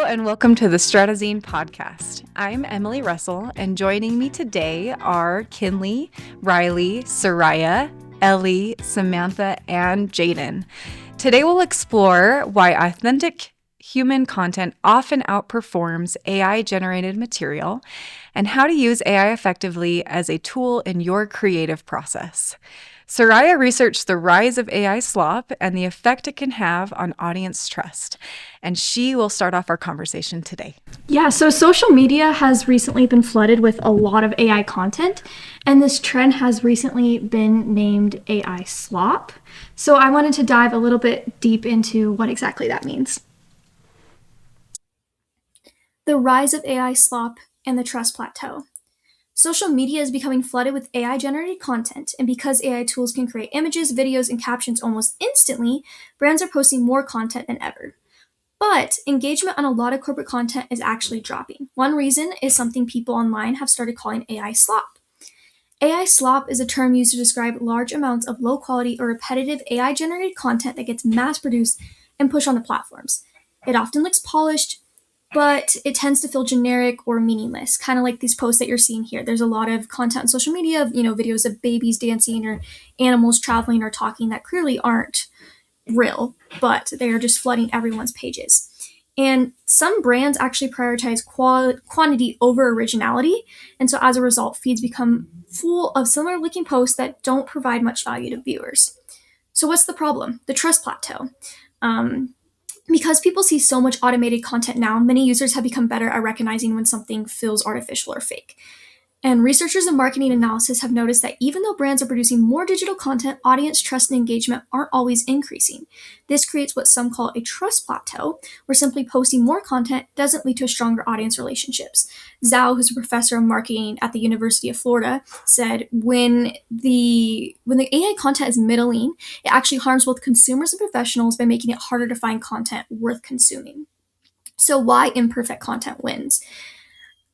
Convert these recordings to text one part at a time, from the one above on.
and welcome to the Stratazine podcast. I'm Emily Russell, and joining me today are Kinley, Riley, Soraya, Ellie, Samantha, and Jaden. Today we'll explore why authentic human content often outperforms AI-generated material and how to use AI effectively as a tool in your creative process. Soraya researched the rise of AI slop and the effect it can have on audience trust, and she will start off our conversation today. Yeah, so social media has recently been flooded with a lot of AI content, and this trend has recently been named AI slop. So I wanted to dive a little bit deep into what exactly that means. The rise of AI slop and the Trust Plateau. Social media is becoming flooded with AI-generated content, and because AI tools can create images, videos, and captions almost instantly, brands are posting more content than ever. But engagement on a lot of corporate content is actually dropping. One reason is something people online have started calling AI slop. AI slop is a term used to describe large amounts of low-quality or repetitive AI-generated content that gets mass-produced and pushed onto platforms. It often looks polished, but it tends to feel generic or meaningless, kind of like these posts that you're seeing here. There's a lot of content on social media of, videos of babies dancing or animals traveling or talking that clearly aren't real, but they are just flooding everyone's pages. And some brands actually prioritize quantity over originality, and so as a result, feeds become full of similar looking posts that don't provide much value to viewers. So what's the problem? The trust plateau. Because people see so much automated content now, many users have become better at recognizing when something feels artificial or fake. And researchers in marketing analysis have noticed that even though brands are producing more digital content, audience trust and engagement aren't always increasing. This creates what some call a trust plateau, where simply posting more content doesn't lead to stronger audience relationships. Zhao, who's a professor of marketing at the University of Florida, said when the AI content is middling, it actually harms both consumers and professionals by making it harder to find content worth consuming. So why imperfect content wins?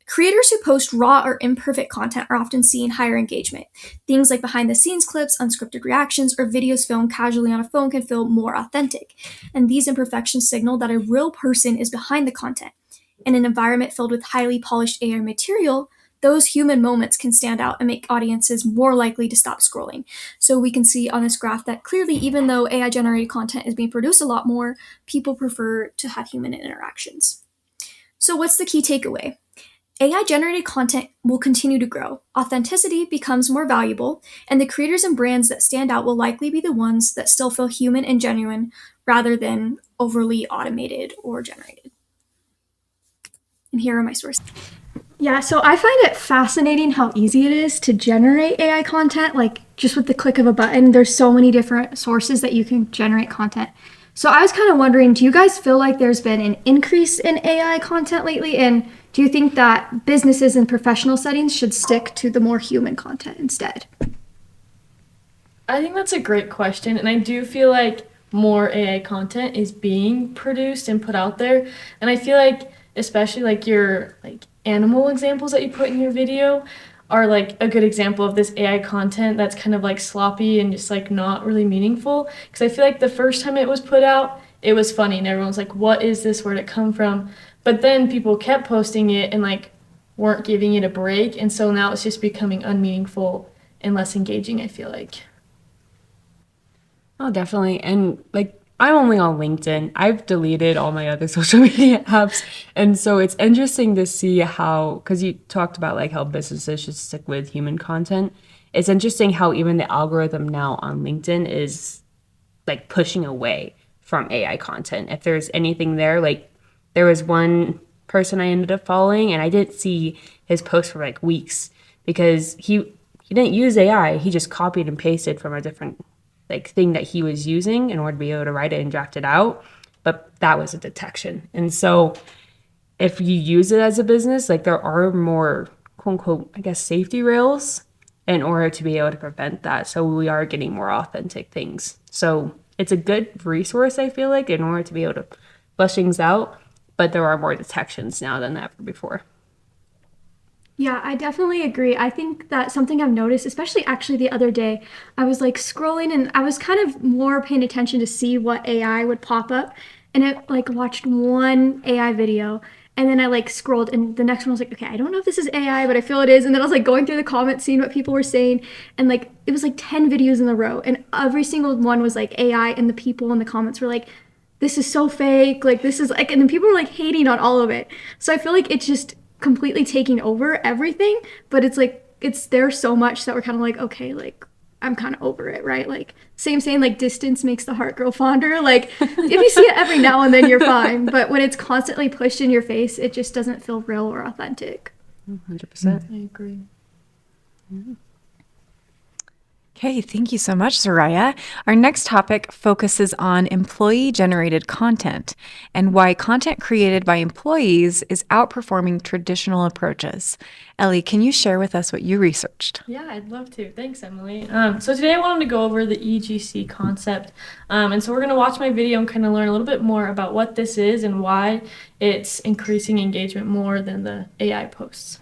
Creators who post raw or imperfect content are often seeing higher engagement. Things like behind-the-scenes clips, unscripted reactions, or videos filmed casually on a phone can feel more authentic. And these imperfections signal that a real person is behind the content. In an environment filled with highly polished AI material, those human moments can stand out and make audiences more likely to stop scrolling. So we can see on this graph that clearly, even though AI-generated content is being produced a lot more, people prefer to have human interactions. So what's the key takeaway? AI-generated content will continue to grow. Authenticity becomes more valuable, and the creators and brands that stand out will likely be the ones that still feel human and genuine rather than overly automated or generated. And here are my sources. Yeah, so I find it fascinating how easy it is to generate AI content, like just with the click of a button. There's so many different sources that you can generate content. So I was kind of wondering, do you guys feel like there's been an increase in AI content lately? And do you think that businesses in professional settings should stick to the more human content instead? I think that's a great question, and I do feel like more AI content is being produced and put out there. And I feel like especially like your animal examples that you put in your video are like a good example of this AI content that's kind of like sloppy and just like not really meaningful. Because I feel like the first time it was put out, it was funny and everyone was like, what is this? Where'd it come from? But then people kept posting it and like weren't giving it a break. And so now it's just becoming unmeaningful and less engaging, I feel like. Oh, definitely. And like, I'm only on LinkedIn. I've deleted all my other social media apps. And so it's interesting to see how, because you talked about like how businesses should stick with human content. It's interesting how even the algorithm now on LinkedIn is like pushing away from AI content. If there's anything there, like there was one person I ended up following and I didn't see his post for like weeks because he didn't use AI. He just copied and pasted from a different like thing that he was using in order to be able to write it and draft it out. But that was a detection. And so if you use it as a business, like there are more quote unquote, I guess, safety rails in order to be able to prevent that. So we are getting more authentic things. So it's a good resource, I feel like, in order to be able to flush things out. But there are more detections now than ever before. Yeah, I definitely agree. I think that something I've noticed, especially actually the other day, I was like scrolling and I was kind of more paying attention to see what AI would pop up. and it like watched one AI video. And then I like scrolled, and the next one was like, okay, I don't know if this is AI, but I feel it is. And then I was like going through the comments, seeing what people were saying, and like it was like 10 videos in a row, and every single one was like AI, and the people in the comments were like, this is so fake, like this is like, and then people were like hating on all of it. So I feel like it's just completely taking over everything, but it's like it's there so much that we're kind of like, okay, like I'm kind of over it, right? Like same saying, like distance makes the heart grow fonder. Like if you see it every now and then, you're fine. But when it's constantly pushed in your face, it just doesn't feel real or authentic. 100%. I agree. Okay, thank you so much, Soraya. Our next topic focuses on employee-generated content and why content created by employees is outperforming traditional approaches. Ellie, can you share with us what you researched? Yeah, I'd love to. Thanks, Emily. So today I wanted to go over the EGC concept. And so we're going to watch my video and kind of learn a little bit more about what this is and why it's increasing engagement more than the AI posts.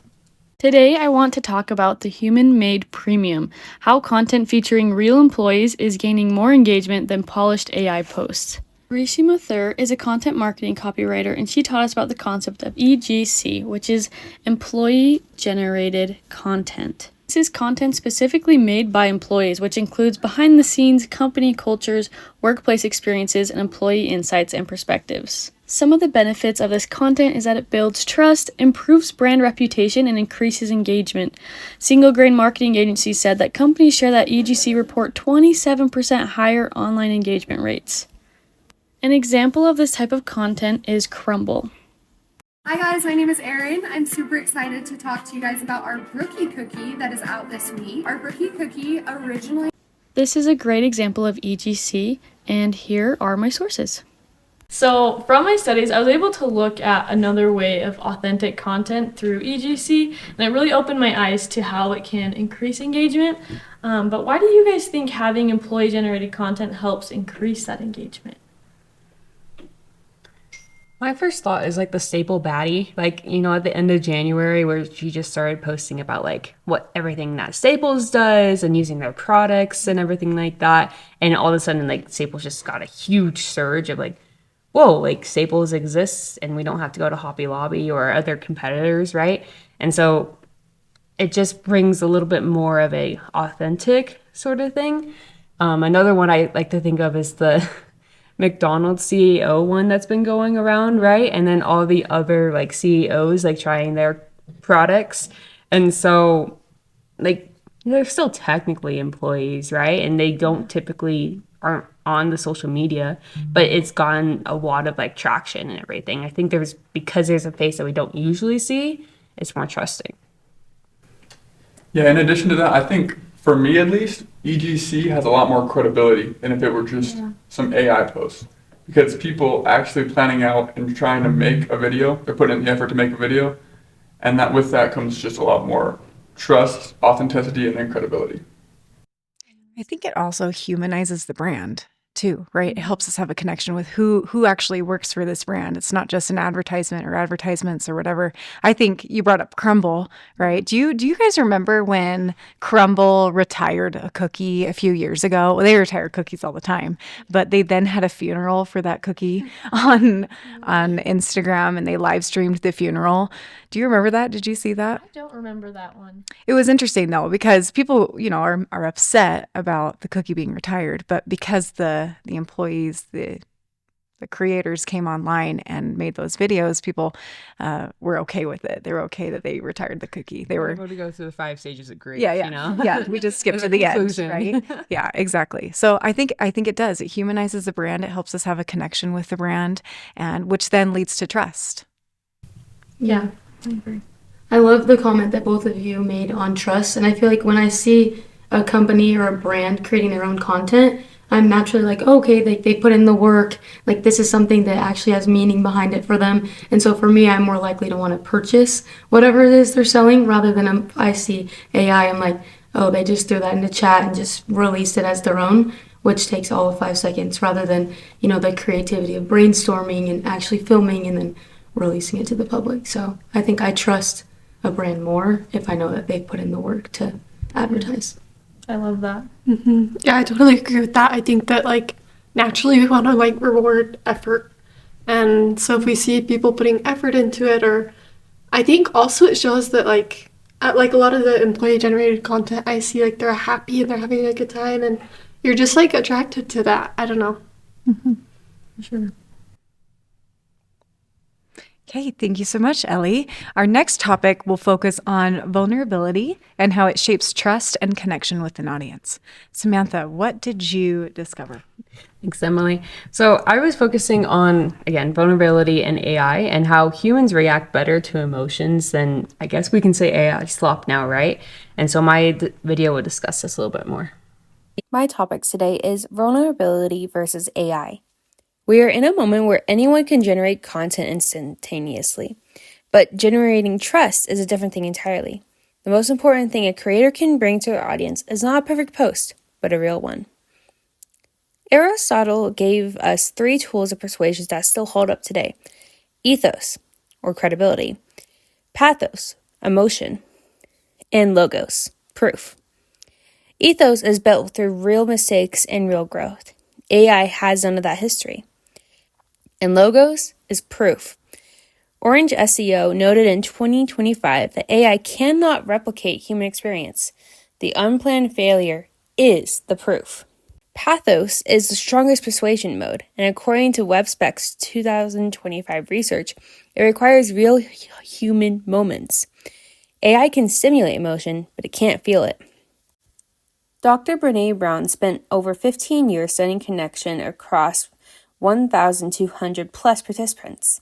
Today, I want to talk about the human-made premium, how content featuring real employees is gaining more engagement than polished AI posts. Rishi Mathur is a content marketing copywriter, and she taught us about the concept of EGC, which is employee-generated content. This is content specifically made by employees, which includes behind-the-scenes company cultures, workplace experiences, and employee insights and perspectives. Some of the benefits of this content is that it builds trust, improves brand reputation, and increases engagement. Single Grain Marketing Agency said that companies share that EGC report 27% higher online engagement rates. An example of this type of content is Crumble. Hi guys, my name is Erin. I'm super excited to talk to you guys about our Brookie cookie that is out this week. Our Brookie cookie originally... This is a great example of EGC, and here are my sources. So from my studies, I was able to look at another way of authentic content through EGC, and it really opened my eyes to how it can increase engagement. But why do you guys think having employee-generated content helps increase that engagement? My first thought is like the staple baddie, like, you know, at the end of January where she just started posting about like what everything that Staples does and using their products and everything like that. And all of a sudden, like Staples just got a huge surge of like, whoa, like Staples exists and we don't have to go to Hobby Lobby or other competitors, right? And so it just brings a little bit more of a authentic sort of thing. Another one I like to think of is the McDonald's CEO one that's been going around, right? And then all the other like CEOs like trying their products. And so like they're still technically employees, right? And they don't typically aren't on the social media, but it's gotten a lot of like traction and everything. I think because there's a face that we don't usually see, it's more trusting. Yeah, in addition to that, I think for me at least, EGC has a lot more credibility than if it were just some AI post. Because people actually planning out and trying to make a video, they're putting in the effort to make a video, and that with that comes just a lot more trust, authenticity, and then credibility. I think it also humanizes the brand too, right? It helps us have a connection with who actually works for this brand. It's not just an advertisement or advertisements or whatever. I think you brought up Crumble, right? Do you guys remember when Crumble retired a cookie a few years ago? Well, they retire cookies all the time, but they then had a funeral for that cookie on Instagram, and they live streamed the funeral. Do you remember that? Did you see that? I don't remember that one. It was interesting though, because people, are upset about the cookie being retired, but because the employees, the creators came online and made those videos, people were okay with it. They were okay that they retired the cookie. They were going to go through the 5 stages of grief. Yeah. You know? Yeah. We just skipped to the end, right? Yeah, exactly. So I think it does. It humanizes the brand. It helps us have a connection with the brand, and which then leads to trust. Yeah, I agree. I love the comment that both of you made on trust, and I feel like when I see a company or a brand creating their own content, I'm naturally like, oh, okay, they put in the work, like this is something that actually has meaning behind it for them. And so for me, I'm more likely to want to purchase whatever it is they're selling rather than I see AI, I'm like, oh, they just threw that into chat and just released it as their own, which takes all of 5 seconds rather than, the creativity of brainstorming and actually filming and then releasing it to the public. So I think I trust a brand more if I know that they've put in the work to advertise. I love that. Mm-hmm. Yeah, I totally agree with that. I think that naturally we want to reward effort And so if we see people putting effort into it, or I think also it shows that like at like a lot of the employee generated content I see, like they're happy and they're having a good time, and you're just like attracted to that. I don't know. Sure. Okay, thank you so much, Ellie. Our next topic will focus on vulnerability and how it shapes trust and connection with an audience. Samantha, what did you discover? Thanks, Emily. So I was focusing on, again, vulnerability and AI and how humans react better to emotions than, I guess we can say AI slop now, right? And so my video will discuss this a little bit more. My topic today is vulnerability versus AI. We are in a moment where anyone can generate content instantaneously, but generating trust is a different thing entirely. The most important thing a creator can bring to their audience is not a perfect post, but a real one. Aristotle gave us 3 tools of persuasion that still hold up today: ethos, or credibility; pathos, emotion; and logos, proof. Ethos is built through real mistakes and real growth. AI has none of that history. And logos is proof. Orange SEO noted in 2025 that AI cannot replicate human experience. The unplanned failure is the proof. Pathos is the strongest persuasion mode, and according to WebSpec's 2025 research, it requires real human moments. AI can simulate emotion, but it can't feel it. Dr. Brené Brown spent over 15 years studying connection across 1,200 plus participants.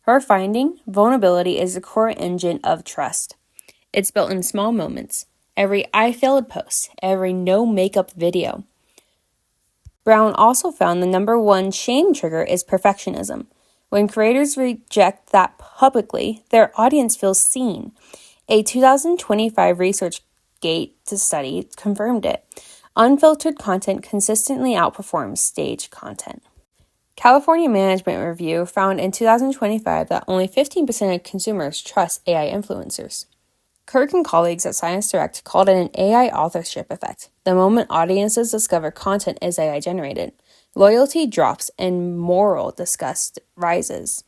Her finding: vulnerability is the core engine of trust. It's built in small moments, every I failed post, every no makeup video. Brown also found the number one shame trigger is perfectionism. When creators reject that publicly, their audience feels seen. A 2025 ResearchGate study confirmed it. Unfiltered content consistently outperforms staged content. California Management Review found in 2025 that only 15% of consumers trust AI influencers. Kirk and colleagues at Science Direct called it an AI authorship effect. The moment audiences discover content is AI generated, loyalty drops and moral disgust rises.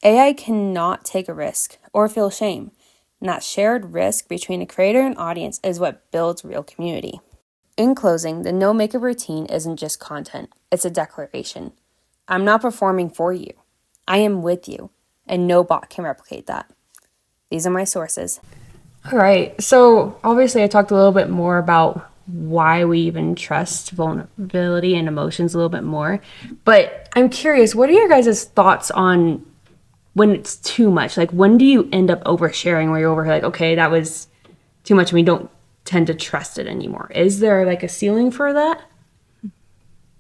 AI cannot take a risk or feel shame, and that shared risk between a creator and audience is what builds real community. In closing, the no makeup routine isn't just content, it's a declaration. I'm not performing for you. I am with you, and no bot can replicate that. These are my sources. All right. So obviously I talked a little bit more about why we even trust vulnerability and emotions a little bit more. But I'm curious, what are your guys' thoughts on when it's too much? Like, when do you end up oversharing where you're over like, okay, that was too much and we don't tend to trust it anymore? Is there like a ceiling for that?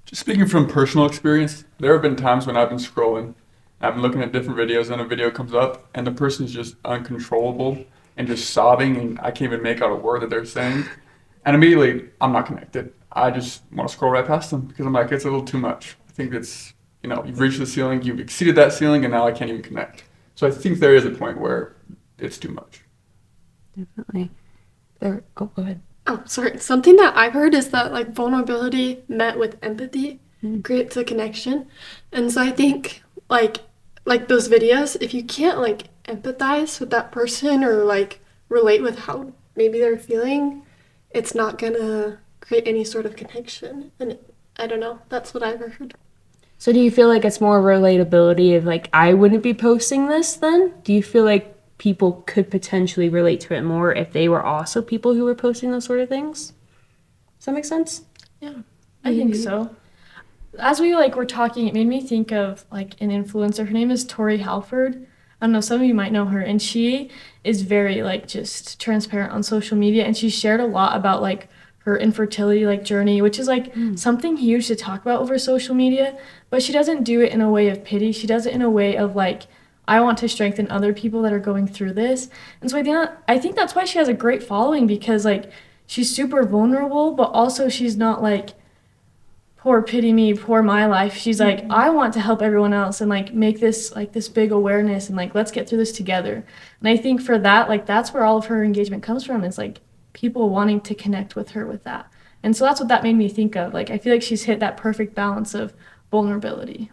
Just speaking from personal experience, there have been times when I've been scrolling, I've been looking at different videos, and a video comes up, and the person's just uncontrollable and just sobbing, and I can't even make out a word that they're saying. And immediately, I'm not connected. I just want to scroll right past them because I'm like, it's a little too much. I think it's, you've reached the ceiling, you've exceeded that ceiling, and now I can't even connect. So I think there is a point where it's too much. Definitely. Go ahead. Oh, sorry. Something that I've heard is that like vulnerability met with empathy creates a connection. And so I think like those videos, if you can't like empathize with that person or like relate with how maybe they're feeling, it's not gonna create any sort of connection. And I don't know, that's what I've heard. So do you feel like it's more relatability of like, I wouldn't be posting this then? Do you feel like people could potentially relate to it more if they were also people who were posting those sort of things? Does that make sense? Yeah, I think so. As we were talking, it made me think of like an influencer. Her name is Tori Halford. I don't know, some of you might know her, and she is very just transparent on social media, and she shared a lot about her infertility journey, which is something huge to talk about over social media, but she doesn't do it in a way of pity. She does it in a way of I want to strengthen other people that are going through this. And so I think that's why she has a great following, because she's super vulnerable, but also she's not poor pity me, poor my life. She's I want to help everyone else and make this this big awareness and let's get through this together. And I think for that, that's where all of her engagement comes from, is people wanting to connect with her with that. And so that's what that made me think of. I feel like she's hit that perfect balance of vulnerability.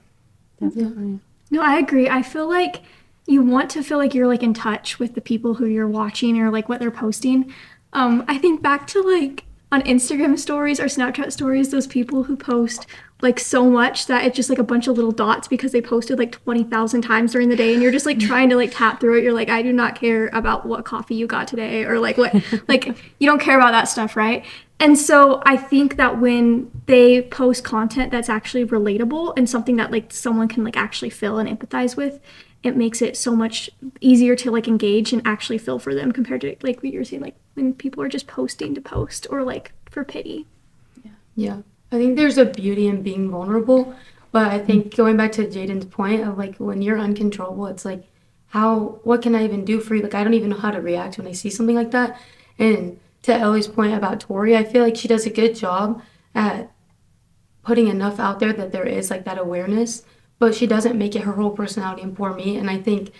Definitely. No, I agree. I feel like you want to feel like you're like in touch with the people who you're watching or like what they're posting. I think back to like on Instagram stories or Snapchat stories, those people who post like so much that it's just like a bunch of little dots because they posted like 20,000 times during the day and you're just like trying to like tap through it. You're like, I do not care about what coffee you got today or like what, like you don't care about that stuff, right? And so I think that when they post content that's actually relatable and something that like someone can like actually feel and empathize with, it makes it so much easier to like engage and actually feel for them compared to like what you're saying, like when people are just posting to post or like for pity. Yeah. I think there's a beauty in being vulnerable, but I think going back to Jaden's point of like when you're uncontrollable, it's like what can I even do for you? Like I don't even know how to react when I see something like that. And to Ellie's point about Tori, I feel like she does a good job at putting enough out there that there is like that awareness, but she doesn't make it her whole personality and pour me. And I think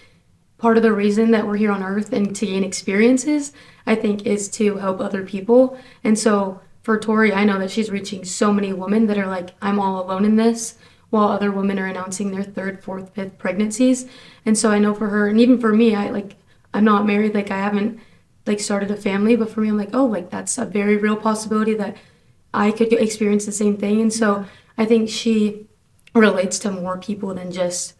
part of the reason that we're here on earth and to gain experiences, I think, is to help other people. And so for Tori, I know that she's reaching so many women that are like, I'm all alone in this, while other women are announcing their third, fourth, fifth pregnancies. And so I know for her, and even for me, I'm not married, like I haven't like started a family, but for me, I'm like, oh, like that's a very real possibility that I could experience the same thing. And so I think she relates to more people than just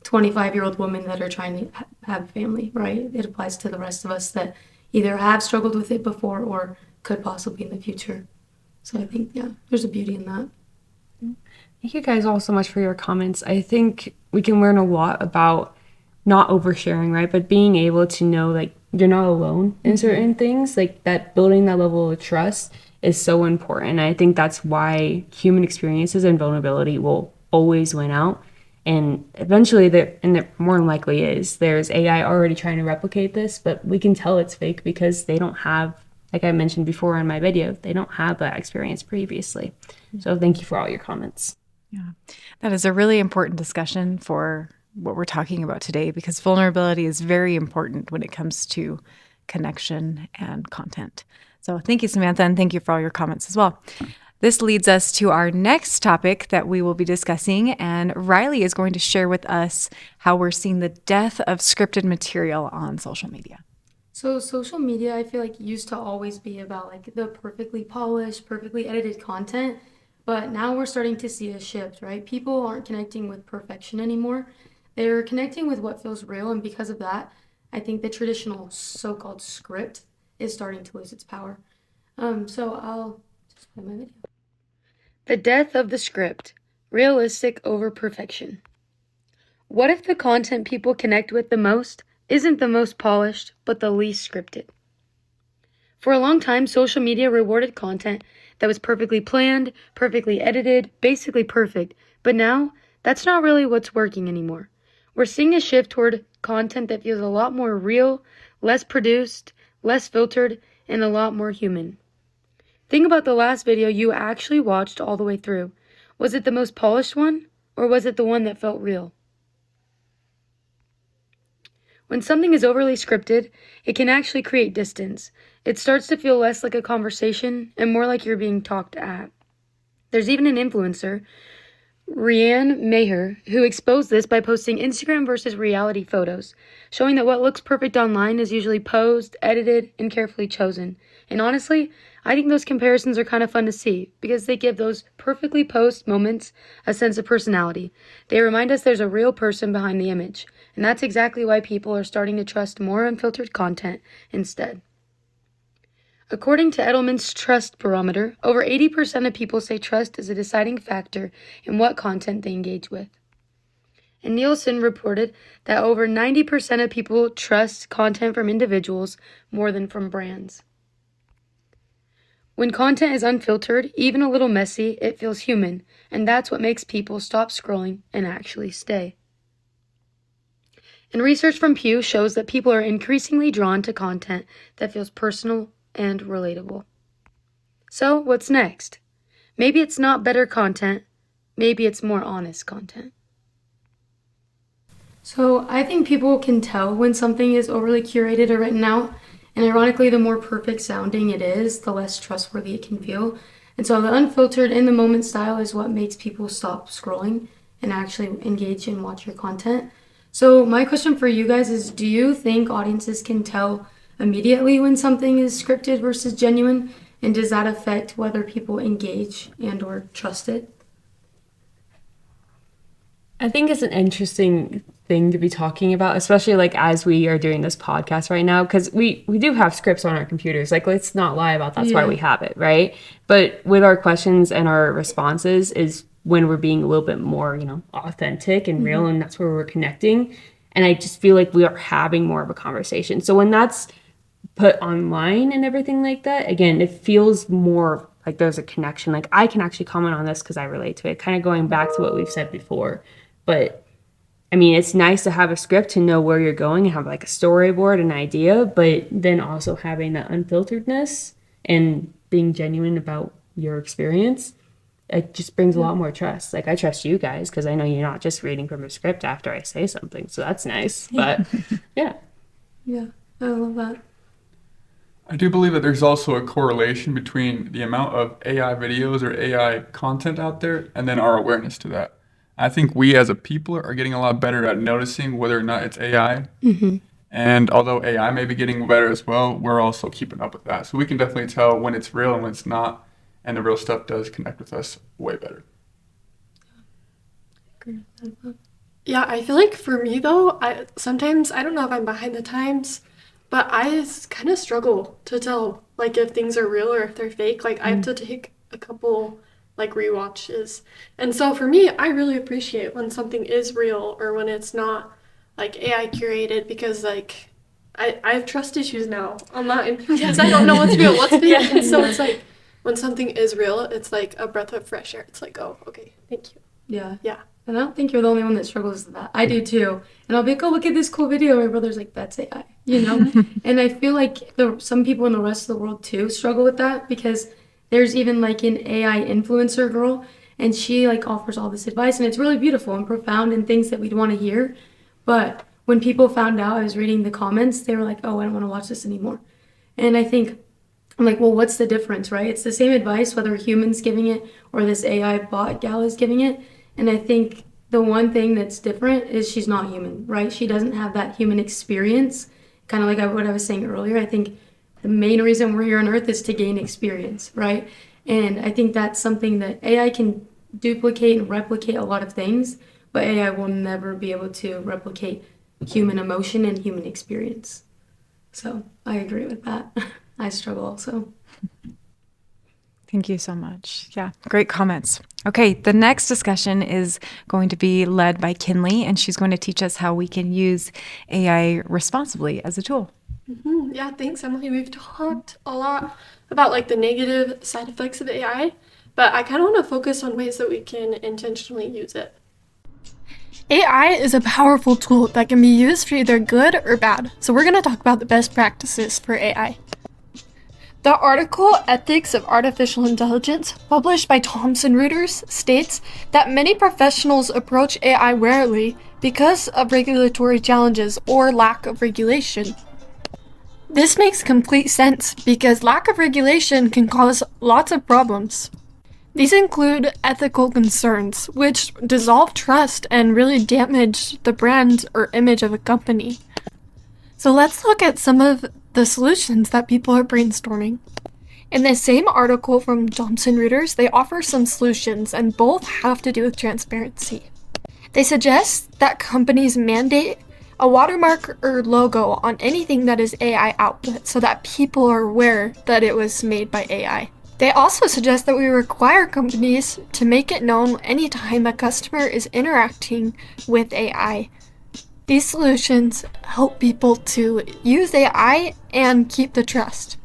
25-year-old women that are trying to have a family, right? It applies to the rest of us that either have struggled with it before or could possibly in the future. So I think, yeah, there's a beauty in that. Thank you guys all so much for your comments. I think we can learn a lot about not oversharing, right? But being able to know like you're not alone in certain things, like that building that level of trust is so important. I think that's why human experiences and vulnerability will always win out. And eventually, it more than likely is, there's AI already trying to replicate this, but we can tell it's fake because they don't have, like I mentioned before in my video, they don't have that experience previously. So thank you for all your comments. Yeah, that is a really important discussion for what we're talking about today because vulnerability is very important when it comes to connection and content. So thank you, Samantha, and thank you for all your comments as well. This leads us to our next topic that we will be discussing, and Riley is going to share with us how we're seeing the death of scripted material on social media. So social media, I feel like used to always be about like the perfectly polished, perfectly edited content, but now we're starting to see a shift, right? People aren't connecting with perfection anymore. They're connecting with what feels real, and because of that, I think the traditional so-called script is starting to lose its power. So I'll just play my video. The death of the script, realistic over perfection. What if the content people connect with the most isn't the most polished, but the least scripted? For a long time, social media rewarded content that was perfectly planned, perfectly edited, basically perfect, but now that's not really what's working anymore. We're seeing a shift toward content that feels a lot more real, less produced, less filtered, and a lot more human. Think about the last video you actually watched all the way through. Was it the most polished one, or was it the one that felt real? When something is overly scripted, it can actually create distance. It starts to feel less like a conversation and more like you're being talked at. There's even an influencer, Realness, who exposed this by posting Instagram versus reality photos, showing that what looks perfect online is usually posed, edited, and carefully chosen. And honestly, I think those comparisons are kind of fun to see because they give those perfectly posed moments a sense of personality. They remind us there's a real person behind the image, and that's exactly why people are starting to trust more unfiltered content instead. According to Edelman's Trust Barometer, over 80% of people say trust is a deciding factor in what content they engage with. And Nielsen reported that over 90% of people trust content from individuals more than from brands. When content is unfiltered, even a little messy, it feels human, and that's what makes people stop scrolling and actually stay. And research from Pew shows that people are increasingly drawn to content that feels personal and relatable. So, what's next? Maybe it's not better content, maybe it's more honest content. So, I think people can tell when something is overly curated or written out, and ironically, the more perfect sounding it is, the less trustworthy it can feel. And so the unfiltered, in the moment style is what makes people stop scrolling and actually engage and watch your content. So my question for you guys is, do you think audiences can tell immediately when something is scripted versus genuine? And does that affect whether people engage and or trust it? I think it's an interesting thing to be talking about, especially like as we are doing this podcast right now, because we do have scripts on our computers. Like, let's not lie about that's why we have it, right? But with our questions and our responses is when we're being a little bit more, authentic and real, and that's where we're connecting. And I just feel like we are having more of a conversation. So when that's put online and everything like that, again, it feels more like there's a connection. Like, I can actually comment on this because I relate to it, kind of going back to what we've said before. But I mean, it's nice to have a script to know where you're going and have like a storyboard, an idea, but then also having that unfilteredness and being genuine about your experience. It just brings a lot more trust. Like, I trust you guys because I know you're not just reading from a script after I say something. So that's nice. But yeah. Yeah, I love that. I do believe that there's also a correlation between the amount of AI videos or AI content out there and then our awareness to that. I think we as a people are getting a lot better at noticing whether or not it's AI. And although AI may be getting better as well, we're also keeping up with that. So we can definitely tell when it's real and when it's not. And the real stuff does connect with us way better. Yeah, I feel like for me though, sometimes I don't know if I'm behind the times, but I kind of struggle to tell like if things are real or if they're fake. Like I have to take a couple like rewatches. And so for me, I really appreciate when something is real or when it's not like AI curated, because like I have trust issues now online because I don't know what's real, what's fake. And so it's like when something is real, it's like a breath of fresh air. It's like, oh, okay, thank you. Yeah. Yeah. And I don't think you're the only one that struggles with that. I do too. And I'll be like, oh, look at this cool video. My brother's like, that's AI, And I feel like some people in the rest of the world too struggle with that, because there's even like an AI influencer girl, and she like offers all this advice, and it's really beautiful and profound and things that we'd want to hear. But when people found out, I was reading the comments, they were like, oh, I don't want to watch this anymore. And I'm like, well, what's the difference, right? It's the same advice, whether a human's giving it or this AI bot gal is giving it. And I think the one thing that's different is she's not human, right? She doesn't have that human experience. Kind of like what I was saying earlier. I think the main reason we're here on Earth is to gain experience, right? And I think that's something that AI can duplicate and replicate a lot of things, but AI will never be able to replicate human emotion and human experience. So I agree with that. I struggle also. Thank you so much. Yeah, great comments. Okay, the next discussion is going to be led by Kinley, and she's going to teach us how we can use AI responsibly as a tool. Yeah, thanks, Emily. We've talked a lot about like the negative side effects of AI, but I kind of want to focus on ways that we can intentionally use it. AI is a powerful tool that can be used for either good or bad, so we're going to talk about the best practices for AI. The article Ethics of Artificial Intelligence, published by Thomson Reuters, states that many professionals approach AI warily because of regulatory challenges or lack of regulation. This makes complete sense because lack of regulation can cause lots of problems. These include ethical concerns, which dissolve trust and really damage the brand or image of a company. So let's look at some of the solutions that people are brainstorming. In the same article from Thomson Reuters, they offer some solutions, and both have to do with transparency. They suggest that companies mandate a watermark or logo on anything that is AI output so that people are aware that it was made by AI. They also suggest that we require companies to make it known anytime a customer is interacting with AI. These solutions help people to use AI and keep the trust.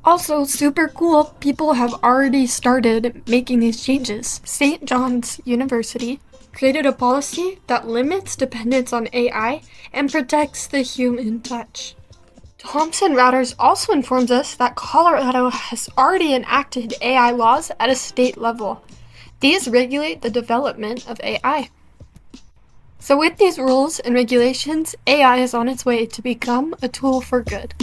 Also, super cool, people have already started making these changes. St. John's University created a policy that limits dependence on AI and protects the human touch. Thomson Reuters also informs us that Colorado has already enacted AI laws at a state level. These regulate the development of AI. So with these rules and regulations, AI is on its way to become a tool for good.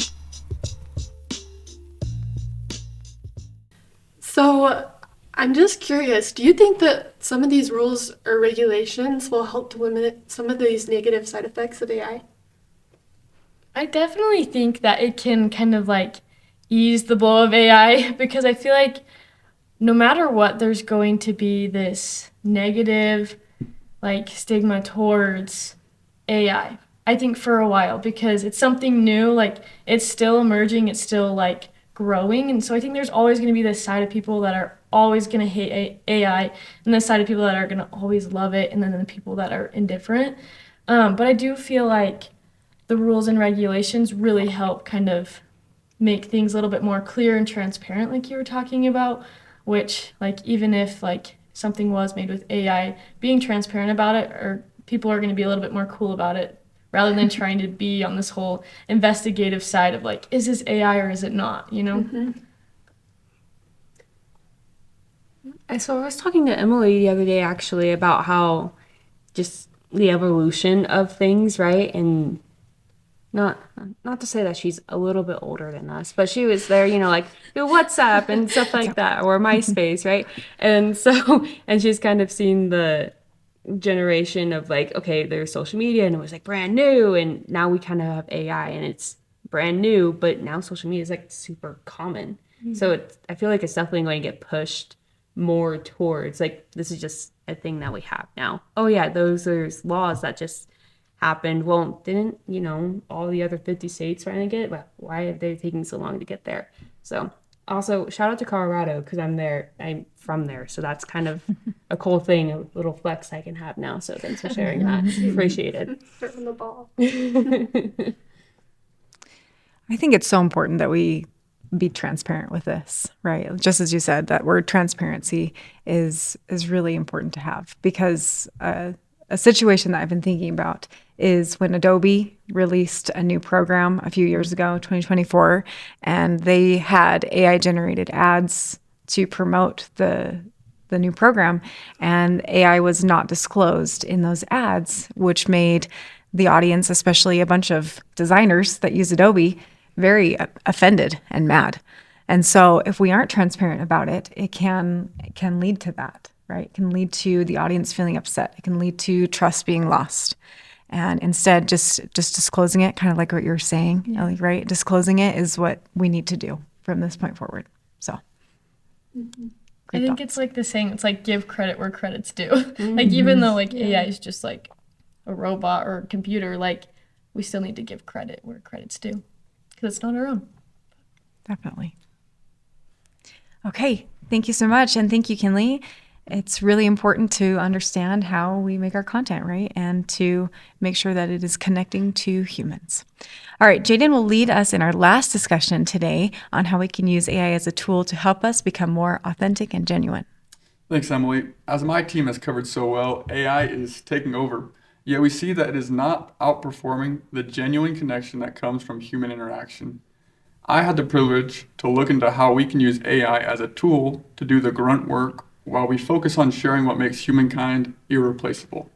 So I'm just curious, do you think that some of these rules or regulations will help to limit some of these negative side effects of AI? I definitely think that it can kind of like ease the blow of AI because I feel like no matter what, there's going to be this negative like stigma towards AI. I think for a while because it's something new, like it's still emerging, it's still like growing. And so I think there's always going to be this side of people that are always going to hate AI and this side of people that are going to always love it and then the people that are indifferent. But I do feel like the rules and regulations really help kind of make things a little bit more clear and transparent like you were talking about, which like even if like something was made with AI, being transparent about it or people are going to be a little bit more cool about it rather than trying to be on this whole investigative side of like, is this AI or is it not, you know? Mm-hmm. So I was talking to Emily the other day actually about how just the evolution of things, right? And not to say that she's a little bit older than us, but she was there, like through WhatsApp and stuff like that, or MySpace, right? And so, and she's kind of seen the generation of like, okay, there's social media and it was like brand new, and now we kind of have AI and it's brand new, but now social media is like super common. Mm-hmm. So I feel like it's definitely going to get pushed more towards like, this is just a thing that we have now. Oh yeah, there's laws that just happened. Well, didn't, all the other 50 states trying to get it? Well, why are they taking so long to get there? So also shout out to Colorado because I'm from there. So that's kind of a cool thing, a little flex I can have now. So thanks for sharing that. Appreciate it. From the ball. I think it's so important that we be transparent with this, right? Just as you said, that word transparency is really important to have because a situation that I've been thinking about is when Adobe released a new program a few years ago, 2024, and they had AI generated ads to promote the new program, and AI was not disclosed in those ads, which made the audience, especially a bunch of designers that use Adobe, very offended and mad. And so if we aren't transparent about it, it can lead to that, right? It can lead to the audience feeling upset. It can lead to trust being lost. And instead, just disclosing it, kind of like what you're saying, Ellie, right? Disclosing it is what we need to do from this point forward. So I think it's like the saying, it's like give credit where credit's due. Like even though like AI is just like a robot or a computer, like we still need to give credit where credit's due because it's not our own. Definitely. Okay, thank you so much. And thank you, Kinley. It's really important to understand how we make our content, right? And to make sure that it is connecting to humans. All right, Jaden will lead us in our last discussion today on how we can use AI as a tool to help us become more authentic and genuine. Thanks, Emily. As my team has covered so well, AI is taking over. Yet we see that it is not outperforming the genuine connection that comes from human interaction. I had the privilege to look into how we can use AI as a tool to do the grunt work while we focus on sharing what makes humankind irreplaceable.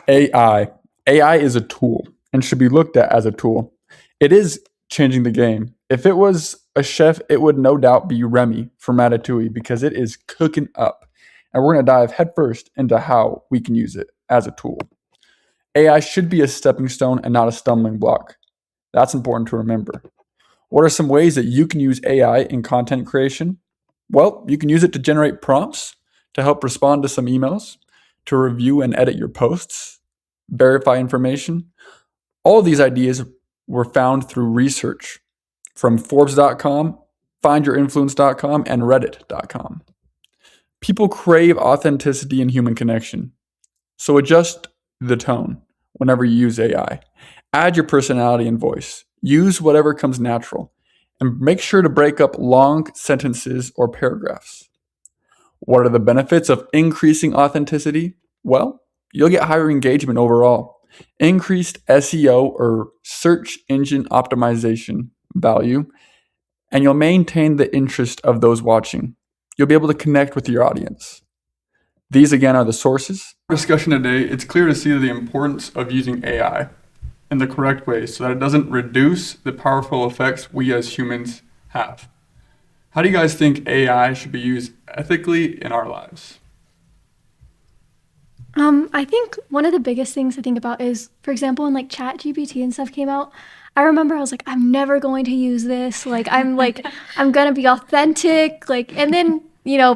AI is a tool and should be looked at as a tool. It is changing the game. If it was a chef, it would no doubt be Remy from Ratatouille because it is cooking up. And we're going to dive headfirst into how we can use it as a tool. AI should be a stepping stone and not a stumbling block. That's important to remember. What are some ways that you can use AI in content creation? Well, you can use it to generate prompts, to help respond to some emails, to review and edit your posts, verify information. All of these ideas were found through research from Forbes.com, FindYourInfluence.com, and Reddit.com. People crave authenticity and human connection. So adjust the tone whenever you use AI. Add your personality and voice. Use whatever comes natural. And make sure to break up long sentences or paragraphs. What are the benefits of increasing authenticity? Well, you'll get higher engagement overall, increased SEO or search engine optimization value, and you'll maintain the interest of those watching. You'll be able to connect with your audience. These again are the sources. Discussion today, it's clear to see the importance of using AI in the correct way so that it doesn't reduce the powerful effects we as humans have. How do you guys think AI should be used ethically in our lives? I think one of the biggest things to think about is, for example, when like Chat GPT and stuff came out, I remember I was like, I'm never going to use this. Like, I'm gonna be authentic. Like, and then,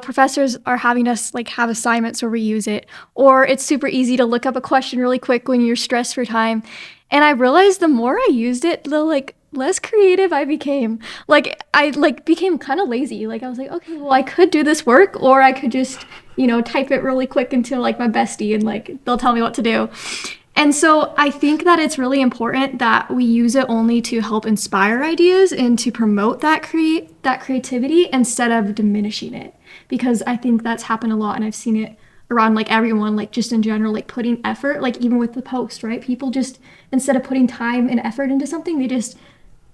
professors are having us like have assignments where we use it, or it's super easy to look up a question really quick when you're stressed for time. And I realized the more I used it, the like less creative I became. Like I like became kind of lazy. Like I was like, okay, well I could do this work, or I could just, type it really quick into like my bestie and like they'll tell me what to do. And so I think that it's really important that we use it only to help inspire ideas and to promote that creativity instead of diminishing it. Because I think that's happened a lot, and I've seen it around like everyone, like just in general, like putting effort, like even with the post, right? People just, instead of putting time and effort into something, they just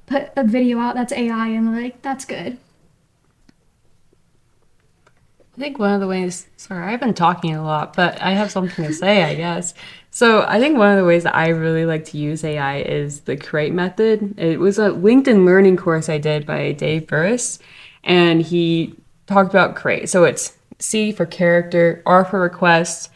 put a video out that's AI and they're like, that's good. I think one of the ways, sorry, I've been talking a lot, but I have something to say, I guess. So I think one of the ways that I really like to use AI is the Create method. It was a LinkedIn learning course I did by Dave Burris, and he talked about Create. So it's C for character, R for request,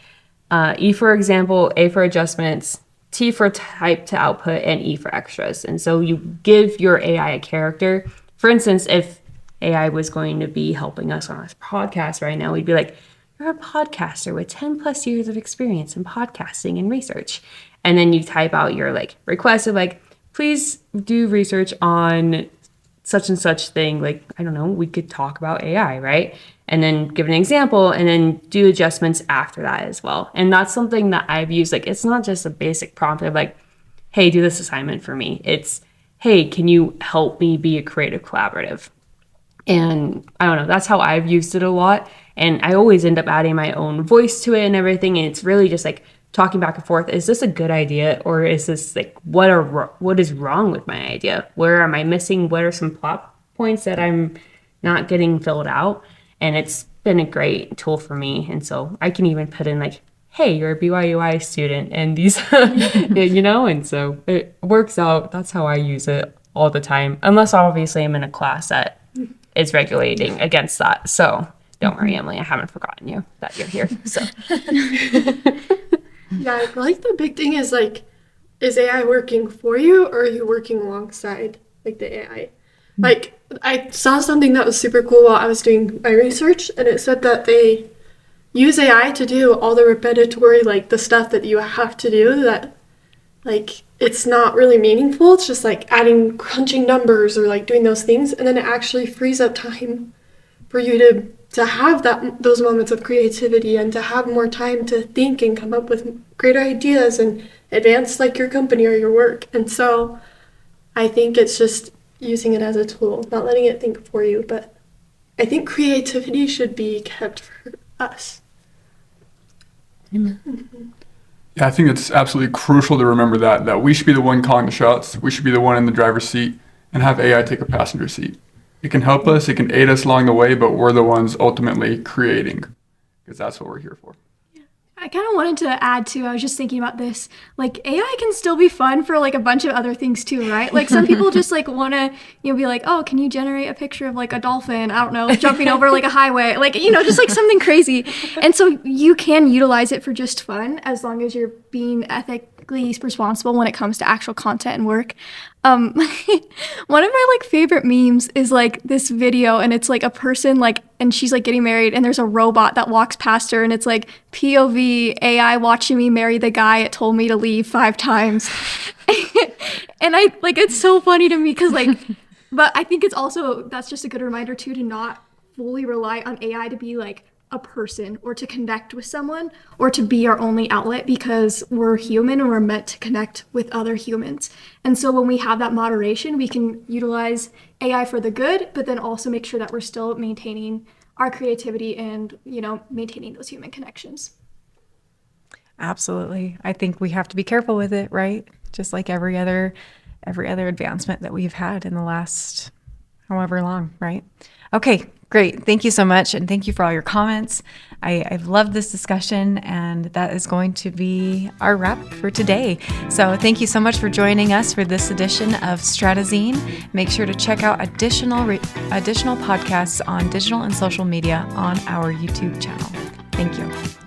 E for example, A for adjustments, T for type to output, and E for extras. And so you give your AI a character. For instance, if AI was going to be helping us on this podcast right now, we'd be like, you're a podcaster with 10 plus years of experience in podcasting and research. And then you type out your like request of like, please do research on such and such thing. Like, I don't know, we could talk about AI, right? And then give an example and then do adjustments after that as well. And that's something that I've used. Like, it's not just a basic prompt of like, hey, do this assignment for me. It's, hey, can you help me be a creative collaborative? And I don't know, that's how I've used it a lot. And I always end up adding my own voice to it and everything. And it's really just like talking back and forth. Is this a good idea? Or is this like, what is wrong with my idea? Where am I missing? What are some plot points that I'm not getting filled out? And it's been a great tool for me. And so I can even put in like, hey, you're a BYUI student and these, and so it works out. That's how I use it all the time. Unless obviously I'm in a class that is regulating against that. So don't worry, Emily, I haven't forgotten you that you're here. So yeah, I feel like the big thing is like, is AI working for you or are you working alongside like the AI? Like I saw something that was super cool while I was doing my research, and it said that they use AI to do all the repetitive, like the stuff that you have to do that like it's not really meaningful. It's just like crunching numbers or like doing those things, and then it actually frees up time for you to have those moments of creativity and to have more time to think and come up with greater ideas and advance like your company or your work. And so I think it's just using it as a tool, not letting it think for you. But I think creativity should be kept for us. Amen. Mm-hmm. Yeah, I think it's absolutely crucial to remember that we should be the one calling the shots. We should be the one in the driver's seat and have AI take a passenger seat. It can help us, it can aid us along the way, but we're the ones ultimately creating, because that's what we're here for. I kind of wanted to add too, I was just thinking about this, like AI can still be fun for like a bunch of other things too, right? Like some people just like want to, be like, oh, can you generate a picture of like a dolphin, I don't know, jumping over like a highway, like, just like something crazy. And so you can utilize it for just fun as long as you're being ethically responsible when it comes to actual content and work. One of my like favorite memes is like this video, and it's like a person like, and she's like getting married, and there's a robot that walks past her, and it's like POV AI watching me marry the guy it told me to leave 5 times. And I like, it's so funny to me because like, but I think it's also, that's just a good reminder too, to not fully rely on AI to be like a person or to connect with someone or to be our only outlet, because we're human and we're meant to connect with other humans. And so when we have that moderation, we can utilize AI for the good, but then also make sure that we're still maintaining our creativity and, maintaining those human connections. Absolutely. I think we have to be careful with it, right? Just like every other advancement that we've had in the last however long, right? Okay, Great. Thank you so much. And thank you for all your comments. I've loved this discussion, and that is going to be our wrap for today. So thank you so much for joining us for this edition of Stratazine. Make sure to check out additional podcasts on digital and social media on our YouTube channel. Thank you.